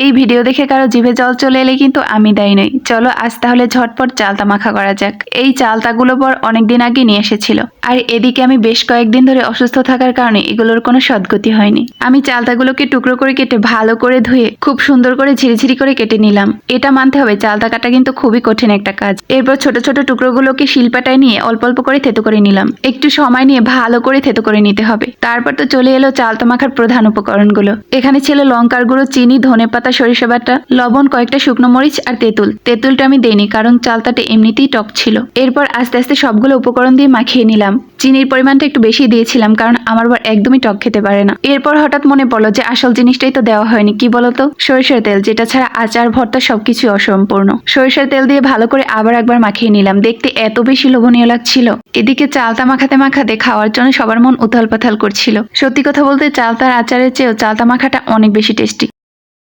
এই ভিডিও দেখে কারো জিভে জল চলে এলে কিন্তু আমি দায়ী নই। চলো আজ তাহলে ঝটপট চালতা মাখা করা যাক। এই চালতাগুলো পর অনেকদিন আগে নিয়ে এসেছিল, আর এদিকে আমি বেশ কয়েকদিন ধরে অসুস্থ থাকার কারণে এগুলোর কোনো সদ্গতি হয়নি। আমি চালতাগুলোকে টুকরো করে কেটে ভালো করে ধুয়ে খুব সুন্দর করে ঝিরিঝিরি করে কেটে নিলাম। এটা মানতে হবে চালতা কাটা কিন্তু খুবই কঠিন একটা কাজ। এরপর ছোট ছোট টুকরোগুলোকে শিলপাটায় নিয়ে অল্প অল্প করে থেতো করে নিলাম। একটু সময় নিয়ে ভালো করে থেতো করে নিতে হবে। তারপর তো চলে এলো চালতা মাখার প্রধান উপকরণগুলো। এখানে ছিল লঙ্কার গুঁড়ো, চিনি, ধনেপাতা, সরিষা বাটা, লবণ, কয়েকটা শুকনো মরিচ আর তেঁতুল। তেঁতুলটা আমি দেইনি কারণ চালতাটা এমনিতেই টক ছিল। এরপর আস্তে আস্তে সবগুলো উপকরণ দিয়ে মাখিয়ে নিলাম। চিনির পরিমাণটা একটু বেশি দিয়েছিলাম কারণ আমার বর একদমই টক খেতে পারে না। এরপর হঠাৎ মনে পড়লো যে আসল জিনিসটাই তো দেওয়া হয়নি, কি বলতো? সরিষার তেল, যেটা ছাড়া আচার ভর্তা সবকিছু অসম্পূর্ণ। সরিষার তেল দিয়ে ভালো করে আবার একবার মাখিয়ে নিলাম। দেখতে এত বেশি লোভনীয় লাগছিল। এদিকে চালতা মাখাতে মাখাতে খাওয়ার জন্য সবার মন উথাল পাথাল করছিল। সত্যি কথা বলতে চালতার আচারের চেয়েও চালতা মাখাটা অনেক বেশি টেস্টি।